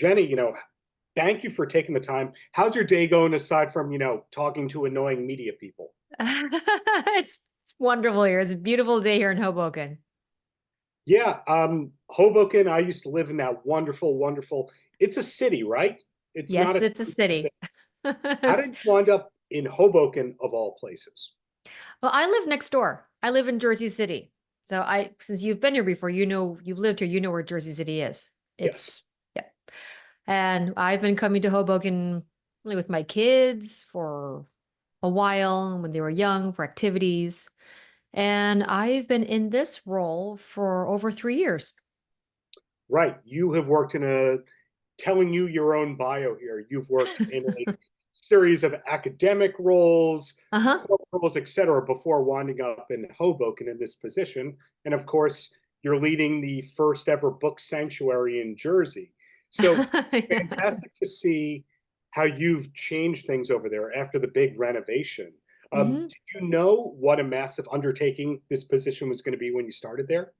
Jennie, thank you for taking the time. How's your day going aside from, talking to annoying media people? It's wonderful here. It's a beautiful day here in Hoboken. Yeah, Hoboken, I used to live in that wonderful, wonderful, it's a city, right? It's not Yes, a, it's a city. how did you wind up in Hoboken of all places? Well, I live next door. I live in Jersey City. Since you've been here before, you've lived here, you know where Jersey City is. Yes. Yeah. And I've been coming to Hoboken really with my kids for a while when they were young for activities. And I've been in this role for over 3 years. Right. You have worked in a, telling you your own bio here, you've worked in a series of academic roles, Uh-huh. corporate roles, et cetera, before winding up in Hoboken in this position. And of course, you're leading the first ever book sanctuary in Jersey. So Yeah. fantastic to see how you've changed things over there after the big renovation. Mhm. Did you know what a massive undertaking this position was going to be when you started there?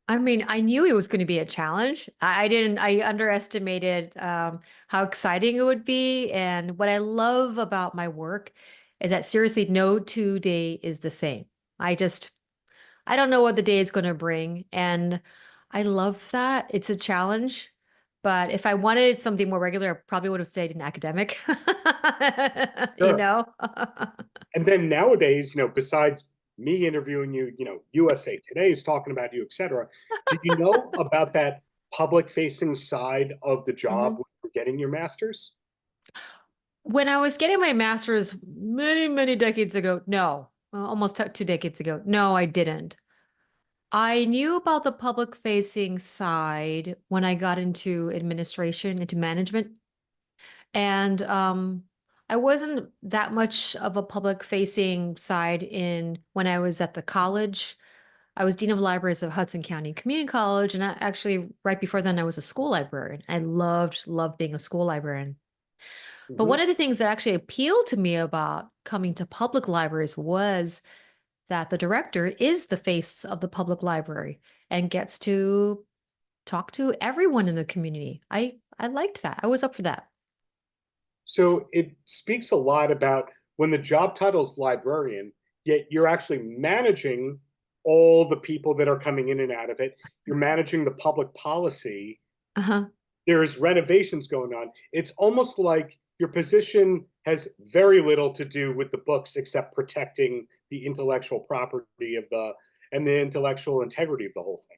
I mean, I knew it was going to be a challenge. I underestimated how exciting it would be. And what I love about my work is that seriously, no 2 day is the same. I just, I don't know what the day is going to bring. And I love that. It's a challenge. But if I wanted something more regular, I probably would have stayed in academic, you Sure. know? And then nowadays, besides me interviewing you, USA Today is talking about you, et cetera. Did you know about that public facing side of the job Mhm. when you're getting your master's? When I was getting my master's many, many decades ago, no, well, almost 2 decades ago, no, I didn't. I knew about the public facing side when I got into administration, into management. And I wasn't that much of a public facing side in when I was at the college. I was Dean of Libraries of Hudson County Community College. And actually, right before then, I was a school librarian. I loved being a school librarian. But Mhm. one of the things that actually appealed to me about coming to public libraries was that the director is the face of the public library and gets to talk to everyone in the community. I liked that. I was up for that. So it speaks a lot about when the job title is librarian, yet you're actually managing all the people that are coming in and out of it. You're managing the public policy. Uh-huh. There's renovations going on. It's almost like your position has very little to do with the books except protecting the intellectual property of the and the intellectual integrity of the whole thing.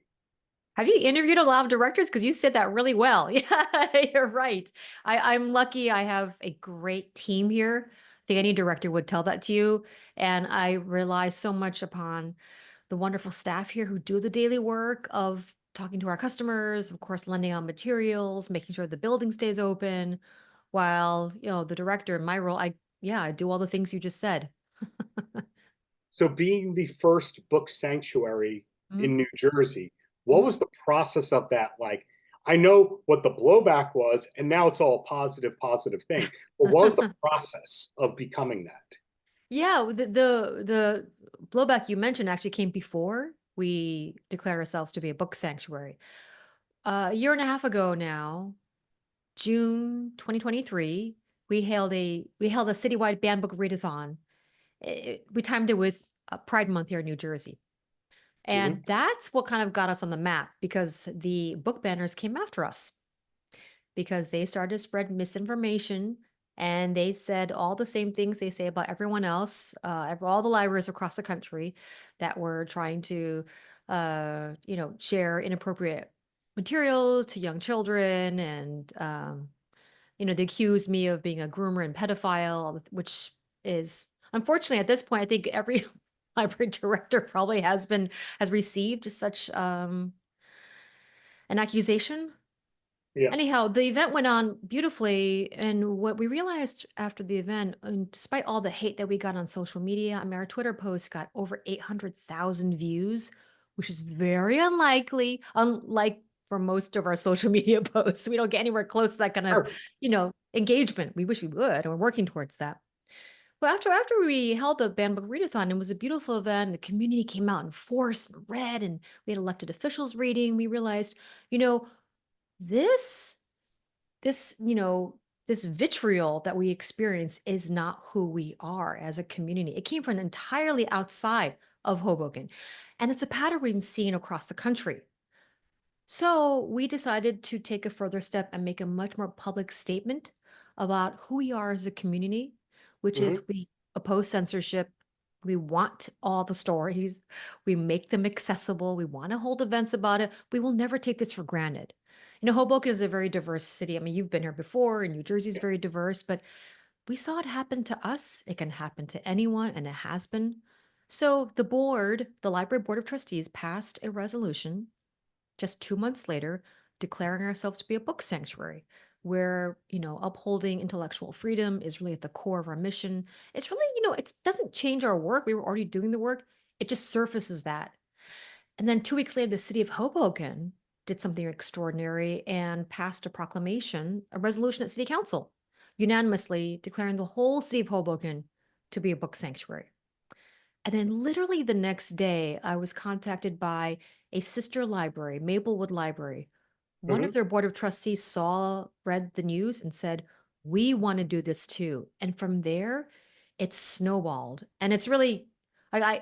Have you interviewed a lot of directors? Because you said that really well. Yeah, you're right. I'm lucky I have a great team here. I think any director would tell that to you. And I rely so much upon the wonderful staff here who do the daily work of talking to our customers, of course, lending out materials, making sure the building stays open, while, the director in my role, yeah, I do all the things you just said. So being the first book sanctuary Mhm, in New Jersey, what mhm. was the process of that like? I know what the blowback was, and now it's all a positive, positive thing. But what was the process of becoming that? Yeah, the blowback you mentioned actually came before we declared ourselves to be a book sanctuary. A year and a half ago now, June 2023, we held a citywide banned book readathon. We timed it with Pride Month here in New Jersey. Mhm. And that's what kind of got us on the map because the book banners came after us because they started to spread misinformation and they said all the same things they say about everyone else, all the libraries across the country that were trying to, share inappropriate materials to young children. And, they accused me of being a groomer and pedophile, which is unfortunately at this point, I think every library director probably has received such an accusation. Yeah. Anyhow, the event went on beautifully, and what we realized after the event, and despite all the hate that we got on social media, I mean, our Twitter post got over 800,000 views, which is very unlikely, unlike for most of our social media posts. We don't get anywhere close to that kind of, Sure. engagement. We wish we would, and we're working towards that. But after we held the Banned Book Readathon, it was a beautiful event. The community came out in force and read, and we had elected officials reading. We realized, you know, this this, this vitriol that we experience is not who we are as a community. It came from entirely outside of Hoboken. And it's a pattern we've seen across the country. So we decided to take a further step and make a much more public statement about who we are as a community, which Hmm. is we oppose censorship. We want all the stories. We make them accessible. We want to hold events about it. We will never take this for granted. Hoboken is a very diverse city. I mean, you've been here before, and New Jersey is Yeah. very diverse, but we saw it happen to us. It can happen to anyone, and it has been. So the Library Board of Trustees, passed a resolution just 2 months later, declaring ourselves to be a book sanctuary where, upholding intellectual freedom is really at the core of our mission. It's really, it doesn't change our work. We were already doing the work. It just surfaces that. And then 2 weeks later, the city of Hoboken did something extraordinary and passed a proclamation, a resolution at city council, unanimously declaring the whole city of Hoboken to be a book sanctuary. And then literally the next day, I was contacted by a sister library, Maplewood Library. One of Hmm. their board of trustees read the news and said, "We want to do this too." And from there, it's snowballed. And it's really, a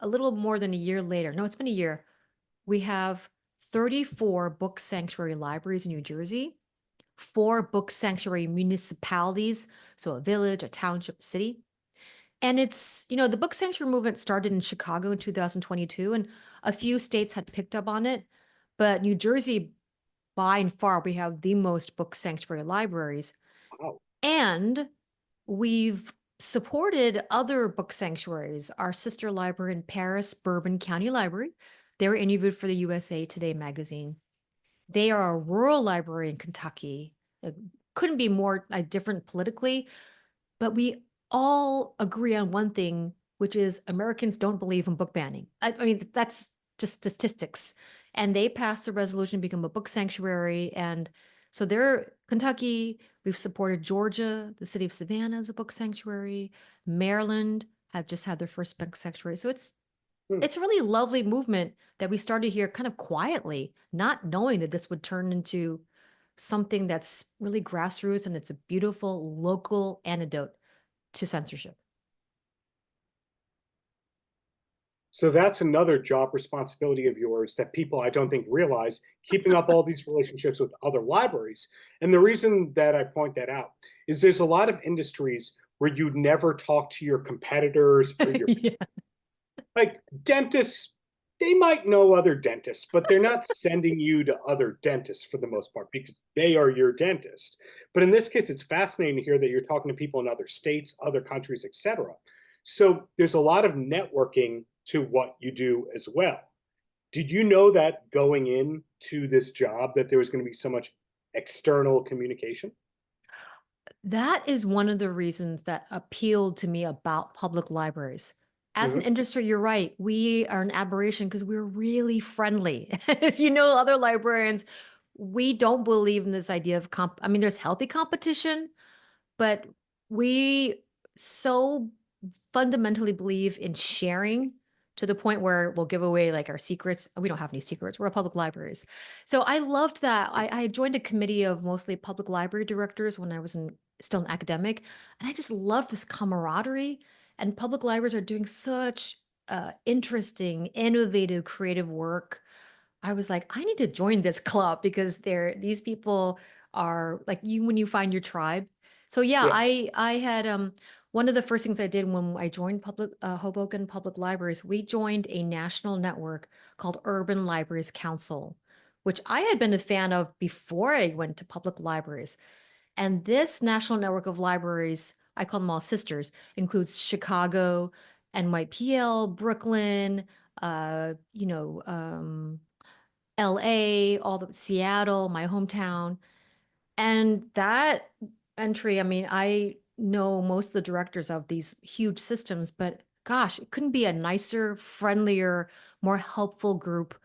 little more than a year later. No, it's been a year. We have 34 book sanctuary libraries in New Jersey, 4 book sanctuary municipalities, so a village, a township, city. And the book sanctuary movement started in Chicago in 2022, and a few states had picked up on it. But New Jersey, by and far, we have the most book sanctuary libraries. Wow. And we've supported other book sanctuaries. Our sister library in Paris, Bourbon County Library, they were interviewed for the USA Today magazine. They are a rural library in Kentucky. It couldn't be more different politically, but we all agree on one thing, which is Americans don't believe in book banning. I mean, that's just statistics. And they passed a resolution to become a book sanctuary. And so they're Kentucky. We've supported Georgia, the city of Savannah as a book sanctuary. Maryland had just had their first book sanctuary. So Hmm. it's a really lovely movement that we started here kind of quietly, not knowing that this would turn into something that's really grassroots, and it's a beautiful local antidote to censorship. So that's another job responsibility of yours that people I don't think realize, keeping up all these relationships with other libraries. And the reason that I point that out is there's a lot of industries where you never talk to your competitors or your Yeah. like dentists. They might know other dentists, but they're not sending you to other dentists for the most part because they are your dentist. But in this case, it's fascinating to hear that you're talking to people in other states, other countries, etc. So there's a lot of networking to what you do as well. Did you know that going into this job that there was going to be so much external communication? That is one of the reasons that appealed to me about public libraries. As an Hmm. industry, you're right. We are an aberration because we're really friendly. If you know other librarians, we don't believe in this idea of I mean, there's healthy competition, but we so fundamentally believe in sharing to the point where we'll give away like our secrets. We don't have any secrets. We're public libraries. So I loved that. I joined a committee of mostly public library directors when I was still an academic. And I just loved this camaraderie. And public libraries are doing such interesting, innovative, creative work. I was like, I need to join this club because these people are like you when you find your tribe. So yeah, Yeah. I had one of the first things I did when I joined Hoboken Public Libraries, we joined a national network called Urban Libraries Council, which I had been a fan of before I went to public libraries. And this national network of libraries, I call them all sisters, includes Chicago, NYPL, Brooklyn, uh, you know, um, LA, all the Seattle, my hometown. And that entry, I mean, I know most of the directors of these huge systems, but gosh, it couldn't be a nicer, friendlier, more helpful group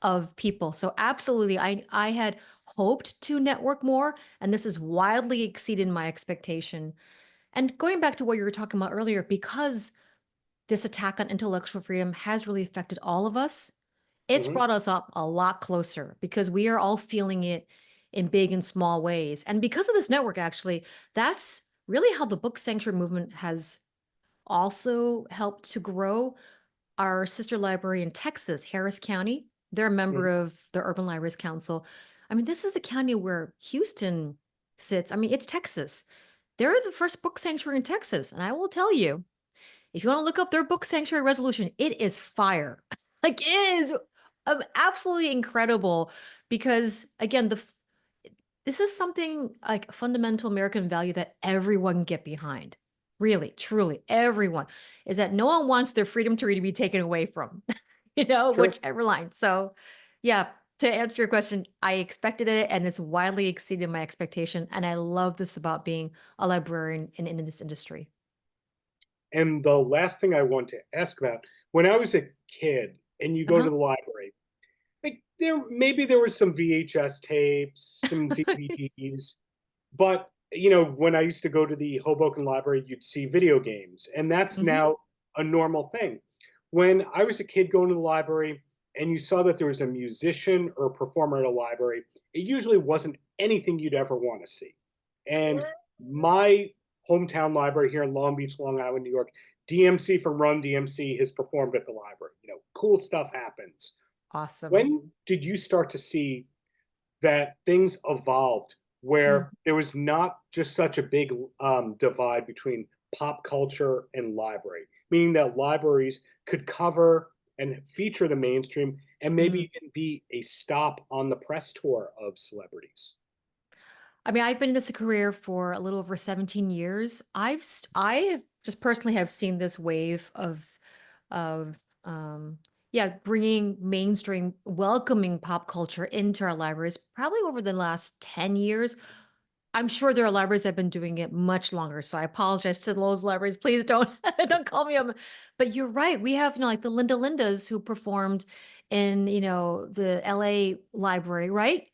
of people. So absolutely, I had hoped to network more, and this has wildly exceeded my expectation. And going back to what you were talking about earlier, because this attack on intellectual freedom has really affected all of us, it's Hmm. brought us up a lot closer because we are all feeling it in big and small ways. And because of this network, actually, that's really how the book sanctuary movement has also helped to grow. Our sister library in Texas, Harris County, they're a member Mhm. of the Urban Libraries Council. I mean, this is the county where Houston sits. I mean, it's Texas. They're the first book sanctuary in Texas. And I will tell you, if you want to look up their book sanctuary resolution, it is fire. Like, it is absolutely incredible because, again, this is something like a fundamental American value that everyone can get behind. Really, truly, everyone is that no one wants their freedom to read to be taken away from, Sure. whichever line. So, yeah, to answer your question, I expected it and it's widely exceeded my expectation. And I love this about being a librarian in this industry. And the last thing I want to ask about, when I was a kid and you go to Uh-huh. the library, like there was some VHS tapes, some DVDs, but when I used to go to the Hoboken library, you'd see video games, and that's Mhm. now a normal thing. When I was a kid going to the library and you saw that there was a musician or a performer at a library, it usually wasn't anything you'd ever want to see. And my hometown library here in Long Beach, Long Island, New York, DMC from Run DMC has performed at the library. Cool stuff happens. Awesome. When did you start to see that things evolved Mm. where there was not just such a big divide between pop culture and library, meaning that libraries could cover and feature the mainstream and Mm. maybe even be a stop on the press tour of celebrities. I mean, I've been in this career for a little over 17 years. I have just personally have seen this wave of yeah, bringing mainstream welcoming pop culture into our libraries probably over the last 10 years. I'm sure there are libraries that have been doing it much longer. So I apologize to those libraries. Please don't don't call me up. But you're right. We have, like the Lindas who performed in, the LA library, right?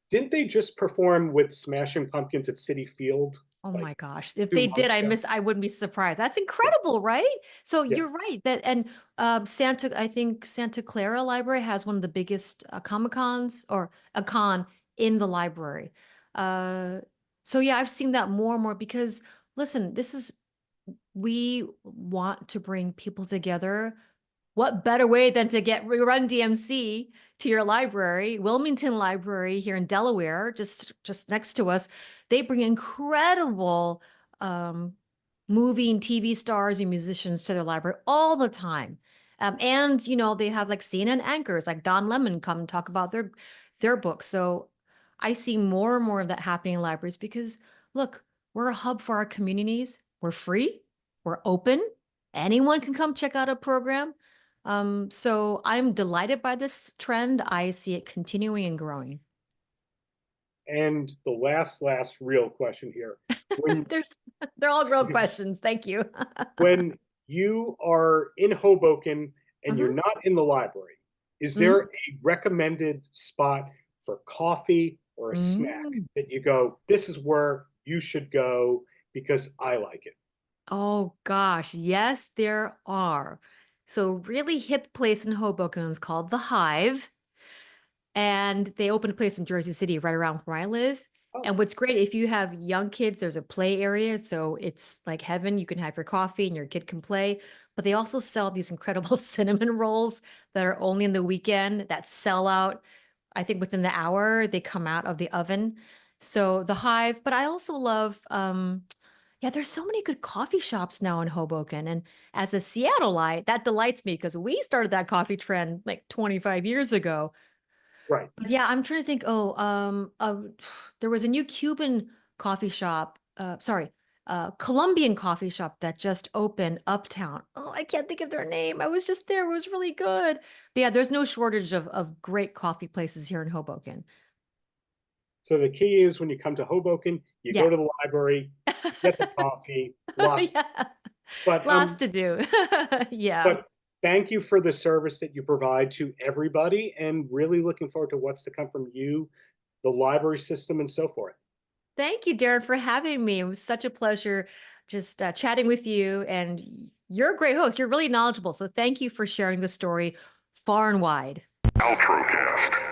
Didn't they just perform with Smashing Pumpkins at City Field Oh like my gosh. If they 2 months did, ago? I wouldn't be surprised. That's Yeah, incredible, right? So yeah. you're right that and I think Santa Clara Library has one of the biggest Comic-Cons or a con in the library. Uh so yeah, I've seen that more and more because listen, we want to bring people together. What better way than to get Run DMC to your library? Wilmington Library here in Delaware, just next to us, they bring incredible um, movie and TV stars and musicians to their library all the time. And they have like CNN anchors like Don Lemon come and talk about their books. So I see more and more of that happening in libraries because look, we're a hub for our communities. We're free, we're open. Anyone can come check out a program. So I'm delighted by this trend. I see it continuing and growing. And the last real question here. When There's they're all real questions. Thank you. when you are in Hoboken and you're Mhm, not in the library, is there mhm, a recommended spot for coffee or a snack mm. that you go, this is where you should go because I like it? Oh gosh, yes, there are. So really hip place in Hoboken is called The Hive. And they opened a place in Jersey City right around where I live. Oh, And what's great, if you have young kids, there's a play area. So it's like heaven. You can have your coffee and your kid can play. But they also sell these incredible cinnamon rolls that are only in the weekend that sell out. I think within the hour, they come out of the oven. So the Hive, but I also love, yeah, there's so many good coffee shops now in Hoboken. And as a Seattleite, that delights me because we started that coffee trend like 25 years ago. right. Yeah, I'm trying to think. There was a new Cuban coffee shop. Sorry, Colombian coffee shop that just opened uptown. Oh, I can't think of their name. I was just there. It was really good. But yeah, there's no shortage of great coffee places here in Hoboken. So the key is when you come to Hoboken, you Yeah. go to the library, get the coffee, lots. Yeah. But Lots to do. Yeah. but thank you for the service that you provide to everybody, and really looking forward to what's to come from you, the library system, and so forth. Thank you, Darren, for having me. It was such a pleasure just chatting with you. And you're a great host. You're really knowledgeable. So thank you for sharing the story far and wide. Paltrocast.